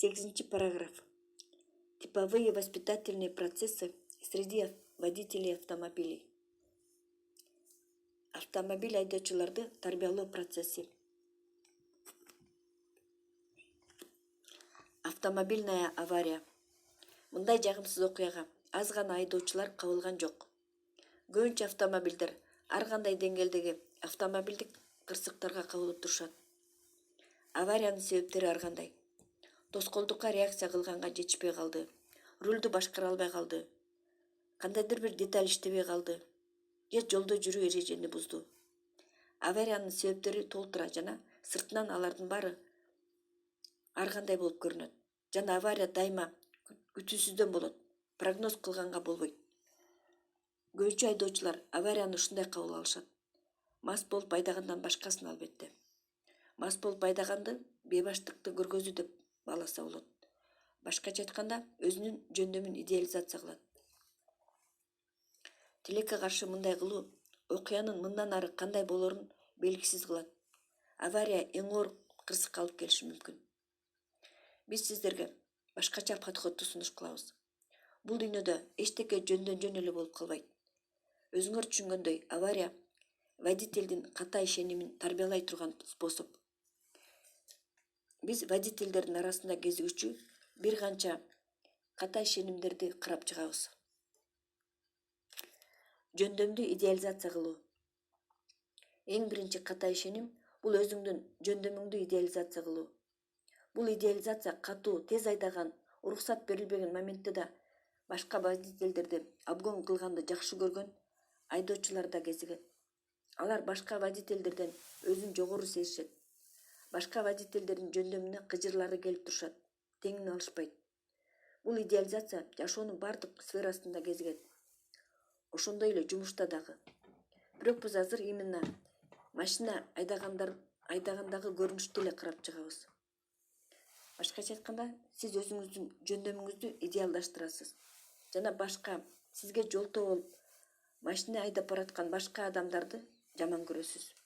8 параграф. Типовые воспитательные процессы среди водителей автомобилей. Автомобиль айдоочуларды тарбиялоо процесси. Автомобильная авария. Мындай жагымсыз окуяга аз гана айдоочулар кабылган жок. Көбүнчө автомобилдер ар кандай деңгээлдеги автомобилдик кырсыктарга кабылып турушат. Авариянын себептери ар кандай. Тоскоолдукка реакция кылганга жетишпей калды, рулду башкара албай калды, кандайдыр бир деталь иштебей калды, же жолдо жүрүү эрежени бузду. Авариянын себептери толтура жана сыртынан алардын баары ар кандай болуп көрүнөт. Жана авария дайыма күтүүсүздөн болот, прогноз кылганга болбойт. Көбүнчө айдоочулар аварияны ушундай кабыл алышат. Мас болуп айдагандан башкасын албетте. Мас болуп айдаганды бейбаштыкты көргөзүү деп бааласа болот. Башкача айтканда, өзүнүн жөндөмүн идеализация кылат. Тилекке каршы мындай кылуу окуянын мындан ары кандай болорун белгисиз кылат. Авария эң оор кырсыкка алып келиши мүмкүн. Биз сиздерге башкача подходду сунуш кылабыз. Бул дүйнөдө эчтеке жөн эле болуп калбайт. Өзүңөр түшүнгөндөй, авария водительдин ката ишенимин тарбиялай турган способ. Биз водительдердин арасында кезигүүчү бир канча ката ишенимдерди карап чыгабыз. Жөндөмдү идеализация кылуу. Эң биринчи ката ишеним бул өзүңдүн жөндөмүңдү идеализация кылуу. Бул идеализация катуу, тез айдаган, уруксат берилбеген моментте да башка водительдерди обгон кылганды жакшы көргөн айдоочуларда кезигет. Алар башка водительдерден өзүн жогору сезишет. Башка водительдердин жөндөмүнө кыжырлары келип турушат, теңин алышпайт. Бул идеализация жашоонун бардык сферасында кезигет. Ошондой эле жумушта дагы. Бирок биз азыр именно машина айдагандагы көрүнүштү эле карап чыгабыз. Башкача айтканда, сиз өзүңүздүн жөндөмүңүздү идеалдаштырасыз. Жана башка сизге жолтоо болуп машина айдап бараткан башка адамдарды жаман көрөсүз.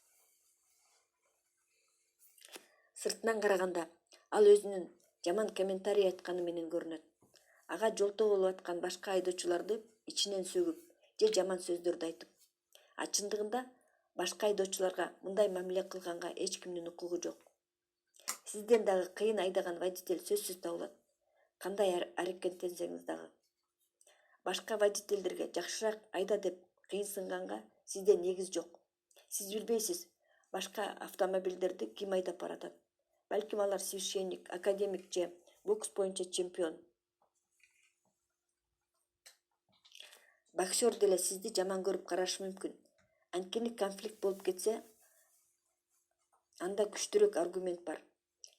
Сыртынан караганда, ал өзүнүн жаман комментарий айтканы менен көрүнөт. Ага жолтоо болуп аткан башка айдоочуларды ичинен сөгүп, же жаман сөздөрдү айтып. А чындыгында башка айдоочуларга мындай мамиле кылганга эч кимдин укугу жок. Сизден дагы кыйын айдаган водитель сөзсүз табылат. Кандай аракеттенсеңиз дагы. Башка водительдерге жакшыраак айда деп кыйынсынганга сизде негиз жок. Сиз билбейсиз, башка автомобилдерди ким айдап баратат. Балким алар священник, академик же бокс боюнча чемпион. Боксер деле сизди жаман көрүп карашы мүмкүн. Анткени конфликт болуп кетсе, анда күчтүүрөөк аргумент бар.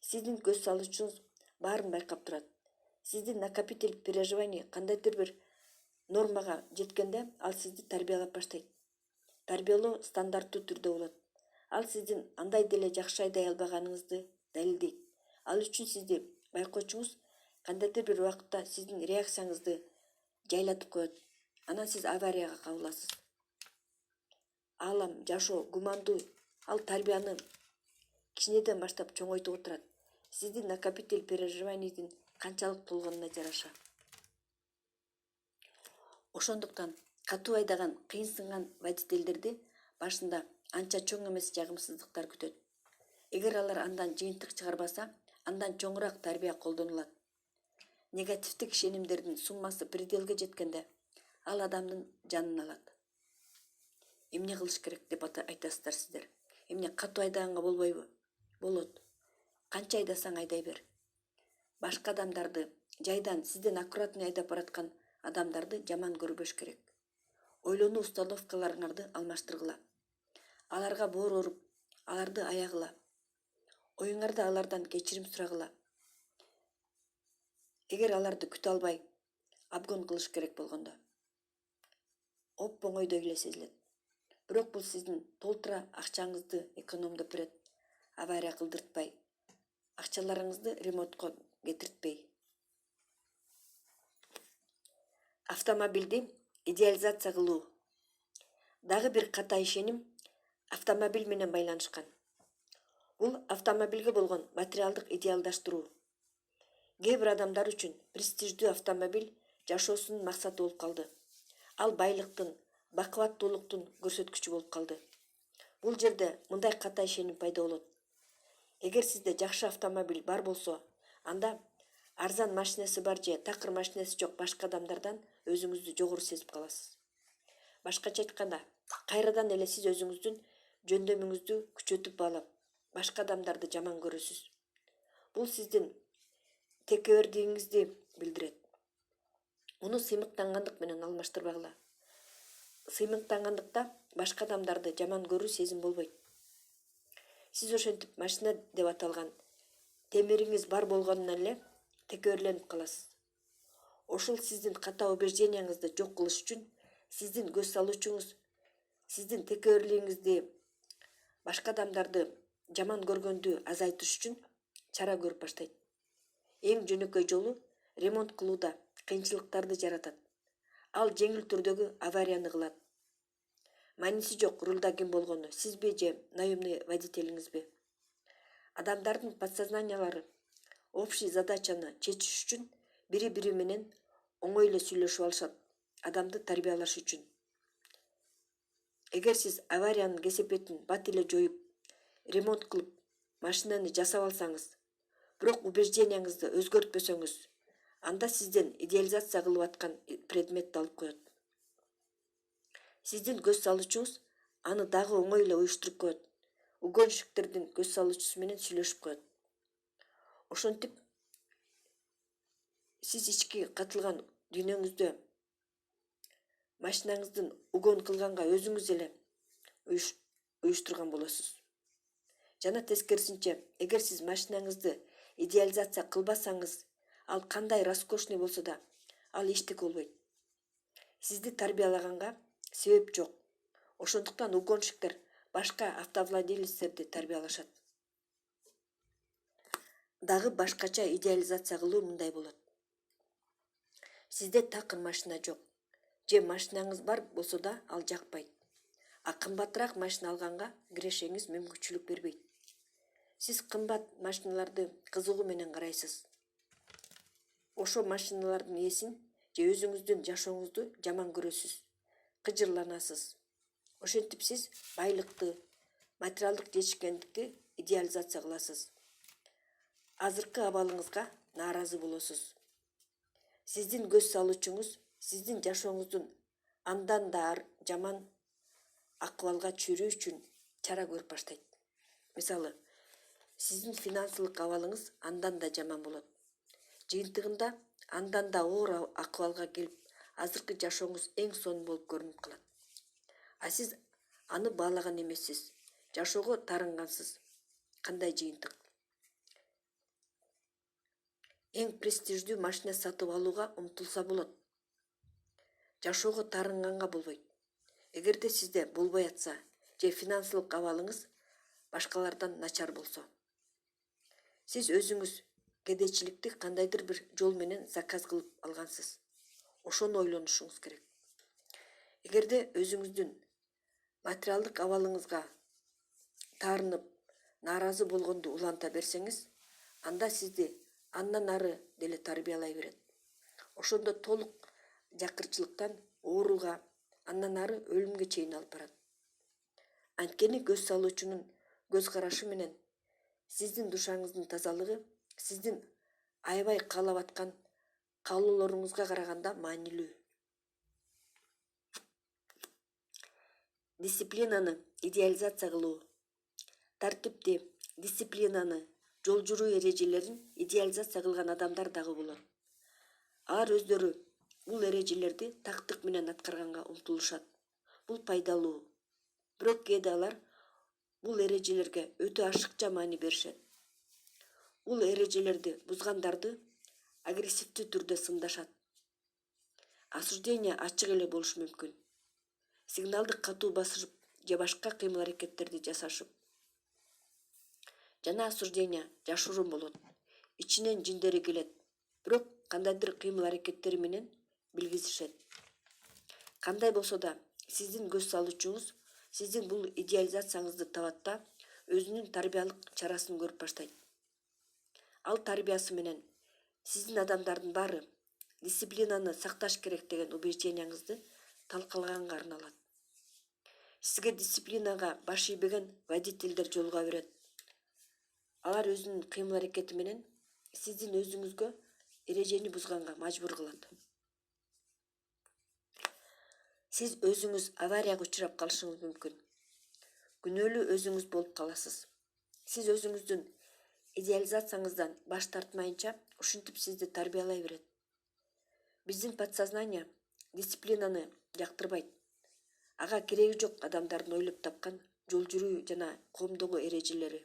Сиздин көз салуучуңуз баарын байкап турат. Сиздин накопитель переживаний кандайдыр бир нормага жеткенде, ал сизди тарбиялап баштайт. Тарбиялоо стандарттуу түрдө болот. Ал сиздин андай деле жакшы айдай албаганыңызды далилдейт. Ал үчүн сизди байкоочуңуз кандайдыр бир убакытта сиздин реакцияңызды жайлатып коет. Анан сиз аварияга кабыласыз. Аалам, жашоо, гумандуу, ал тарбияны кичинеден баштап чоңойтуп отурат. Сиздин накопитель переживанийдин канчалык болгонуна жараша. Ошондуктан катуу айдаган, кыйынсынган водительдерди башында анча чоң эмес жагымсыздыктар күтөт. Эгер алар андан жыйынтык чыгарбаса, андан чоңураак тарбия колдонулат. Негативдик ишенимдердин суммасы пределге жеткенде, ал адамдын жанын алат. Эмне кылыш керек деп айтасыздар сиздер. Эмне катуу айдаганга болбойбу? Болот. Канча айдасаң айдай бер. Башка адамдарды, жайдан сизден аккуратный айдап бараткан адамдарды жаман көрбөш керек. Ойлонуу установкаларыңарды алмаштыргыла. Аларга боор уруп, аларды аягыла. Оюңарда алардан кечирим сурагыла. Эгер аларды күтө албай, обгон кылыш керек болгондо. Оп оңойдой эле сезилет. Бирок бул сиздин толтура акчаңызды экономдоп берет. Авария кылдыртпай, акчаларыңызды ремонтко кетиртпей. Автомобилди идеализация кылуу. Дагы бир ката ишеним автомобиль менен байланышкан. Бул автомобилге болгон материалдык идеалдаштыруу. Кээ бир адамдар үчүн престиждүү автомобиль жашоосунун максаты болуп калды. Ал байлыктын, бакубаттуулуктун көрсөткүчү болуп калды. Бул жерде мындай ката ишеним пайда болот. Эгер сизде жакшы автомобиль бар болсо, анда арзан машинеси бар же такыр машинеси жок башка адамдардан өзүңүздү жогору сезип каласыз. Башкача айтканда, кайрадан эле сиз өзүңүздүн жөндөмүңүздү күчөтүп баалап, башка адамдарды жаман көрөсүз. Бул сиздин текебердигиңизди билдирет. Муну сыймыктангандык менен алмаштырбагыла. Сыймыктангандыкта башка адамдарды жаман көрүү сезим болбойт. Сиз ошентип машина деп аталган темириңиз бар болгонунан эле текеберленип каласыз. Ошол сиздин ката убежденияңызды жок кылыш үчүн сиздин көз салуучуңуз сиздин текеберлигиңизди, башка адамдарды жаман көргөндү азайтыш үчүн чара көрүп баштайт. Эң жөнөкөй жолу ремонт кылууда кыйынчылыктарды жаратат. Ал жеңил түрдөгү аварияны кылат. Мааниси жок рулда ким болгону, сизби же наемный водителиңизби? Адамдардын подсознаниялары общий задачаны чечиш үчүн бири-бири менен оңой эле сүйлөшүп алышат, адамды тарбиялаш үчүн. Эгер сиз авариянын кесепетин бат эле жоюп, ремонт кылып, машинаны жасап алсаңыз, бирок убежденияңызды өзгөртпөсөңүз, анда сизден идеализация кылып аткан предметти алып коет. Сиздин көз салуучуңуз аны дагы оңой эле уюштуруп коет. Угонщиктердин көз салуучусу менен сүйлөшүп коет. Ошентип сиз ички катылган дүйнөңүздө машинаңыздын угон кылганга өзүңүз эле уюштурган болосуз. Жана тескерисинче, эгер сиз машинаңызды идеализация кылбасаңыз, ал кандай роскошный болсо да, ал эчтеке болбойт. Сизди тарбиялаганга себеп жок. Ошондуктан угонщиктер башка автовладелецтерди тарбиялашат. Дагы башкача идеализация кылуу мындай болот. Сизде такыр машина жок, же машинаңыз бар болсо да ал жакпайт. А кымбатыраак машина алганга кирешеңиз мүмкүнчүлүк бербейт. Сиз кымбат машиналарды кызыгуу менен карайсыз. Ошо машиналардын ээсин же өзүңүздүн жашооңузду жаман көрөсүз, кыжырланасыз. Ошентип сиз байлыкты, материалдык жетишкендикти идеализация кыласыз. Азыркы абалыңызга нааразы болосуз. Сиздин көз салуучуңуз сиздин жашооңуздун андан да жаман акыбалга түшүрүү үчүн чара көрүп баштайт. Мисалы, сиздин финансылык абалыңыз андан да жаман болот. Жыйынтыгында андан да оор акыбалга келип, азыркы жашооңуз эң сонун болуп көрүнүп калат. А сиз аны баалаган эмессиз, жашоого тарынгансыз. Кандай жыйынтык? Эң престиждүү машина сатып алууга умтулса болот. Жашоого тарынганга болбойт. Эгерде сизде болбой атса, же финансылык абалыңыз башкалардан начар болсо, сиз өзүңүз кедейчиликти кандайдыр бир жол менен заказ кылып алгансыз. Ошону ойлонушуңуз керек. Эгерде өзүңүздүн материалдык абалыңызга таарынып, нааразы болгонду уланта берсеңиз, анда сизди андан ары деле тарбиялай берет. Ошондо толук жакырчылыктан ооруга, андан ары өлүмгө чейин алып барат. Анткени көз салуучунун көз карашы менен сиздин душаңыздын тазалыгы сиздин аябай каалап аткан каалоолоруңузга караганда маанилүү. Дисциплинаны идеализация кылуу. Тартипти, дисциплинаны, жол жүрүү эрежелерин идеализация кылган адамдар дагы болот. Алар өздөрү бул эрежелерди тактык менен аткарганга умтулушат. Бул пайдалуу. Бирок кээде алар бул эрежелерге өтө ашыкча маани беришет. Бул эрежелерди бузгандарды агрессивдүү түрдө сындашат. Осуждение ачык эле болушу мүмкүн. Сигналды катуу басышып же башка кыймыл-аракеттерди жасашып. Жана осуждение жашыруун болот. Ичинен жиндери келет, бирок кандайдыр кыймыл-аракеттери менен билгизишет. Кандай болсо да, сиздин көз салуучуңуз сиздин бул идеализацияңызды табат да, өзүнүн тарбиялык чарасын көрүп баштайт. Ал тарбиясы менен Сиздин адамдардын баары дисциплинаны сакташ керек деген убежденияңызды талкалаганга арналат. Сизге дисциплинага баш ийбеген водительдер жолуга берет. Алар өзүнүн кыймыл аракети менен сиздин өзүңүзгө эрежени бузганга мажбур кылат. Сиз өзүңүз аварияга учурап калышыңыз мүмкүн. Күнөөлүү өзүңүз болуп каласыз. Сиз өзүңүздүн идеализацияңыздан баш тартмайынча ушинтип сизди тарбиялай берет. Биздин подсознание дисциплинаны жактырбайт. Ага кереги жок адамдардын ойлоп тапкан жол жүрүү жана коомдогу эрежелери.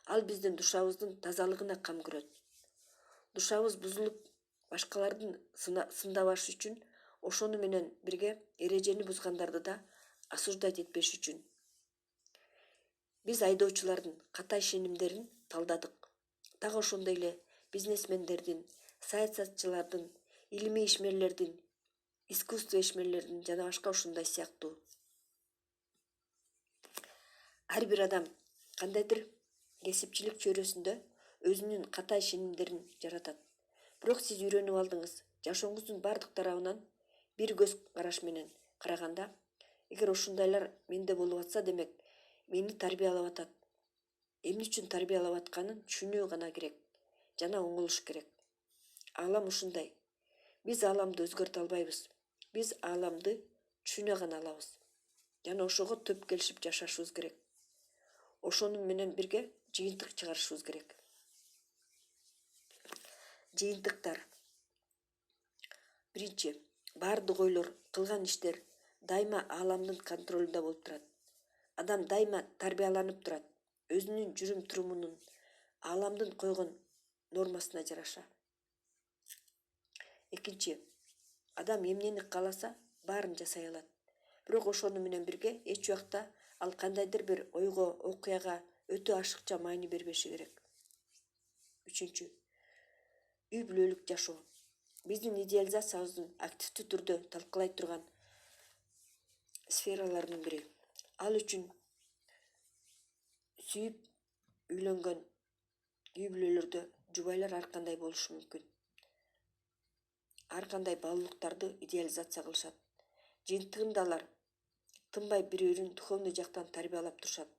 Ал биздин душабыздын тазалыгына кам көрөт. Душабыз бузулуп, башкалардын сындабаш үчүн, ошону менен бирге эрежени бузгандарды да осуждать этпеш үчүн. Биз айдоочулардын ката ишенимдерин талдадык. Так ошондой эле бизнесмендердин, саясатчылардын, илимий ишмерлердин, искусство ишмерлердин жана башка ушундай сыяктуу. Ар бир адам кандайдыр кесипчилик чөйрөсүндө өзүнүн ката ишенимдерин жаратат. Бирок сиз үйрөнүп алдыңыз, жашооңуздун бардык тарабынан бир көз караш менен караганда, эгер ушундайлар менде болуп атса, демек мени тарбиялап атат. Эмне үчүн тарбиялап атканын түшүнүү гана керек жана оңолуш керек. Аалам ушундай. Биз ааламды өзгөртө албайбыз. Биз ааламды түшүнө гана алабыз. Жана ошого төп келишип жашашыбыз керек. Ошону менен бирге жыйынтык чыгарышыбыз керек. Жыйынтыктар. Биринчи, баардык ойлор, кылган иштер дайыма ааламдын контролунда болуп турат. Адам дайыма тарбияланып турат, өзүнүн жүрүм-турумунун, ааламдын койгон нормасына жараша. Экинчи, адам эмнени кааласа, баарын жасай алат. Бирок ошону менен бирге эч убакта ал кандайдыр бир ойго, окуяга өтө ашыкча маани бербеши керек. Үчүнчү, үй бүлөлүк жашоо. Биздин идеализациябыздын активдүү түрдө талкалай турган сфералардын бири. Ал үчүн сүйүп үйлөнгөн үй бүлөлөрдө жубайлар ар кандай болушу мүмкүн. Ар кандай баалуулуктарды идеализация кылышат. Жыйынтыгында алар тынбай бири-бирин духовный жактан тарбиялап турушат.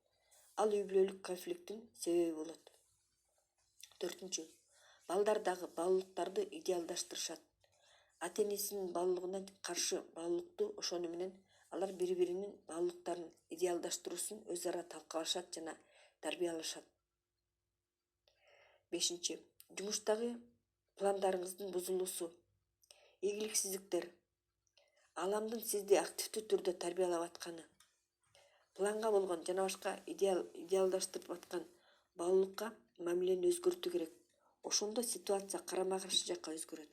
Ал үй бүлөлүк конфликттин себеби болот. Төртүнчү, балдар дагы баалуулуктарды идеалдаштырышат. Ата-энесинин баалуулугуна каршы баалуулукту, ошону менен алар бири-биринин баалуулуктарын идеалдаштыруусун өз ара талкалашат жана тарбиялашат. Бешинчи, жумуштагы пландарыңыздын бузулуусу, ийгиликсиздиктер, ааламдын сизди активдүү түрдө тарбиялап атканы, планга болгон жана башка идеалдаштырып аткан баалуулукка мамилени өзгөртүү керек. Ошондо ситуация карама каршы жакка өзгөрөт.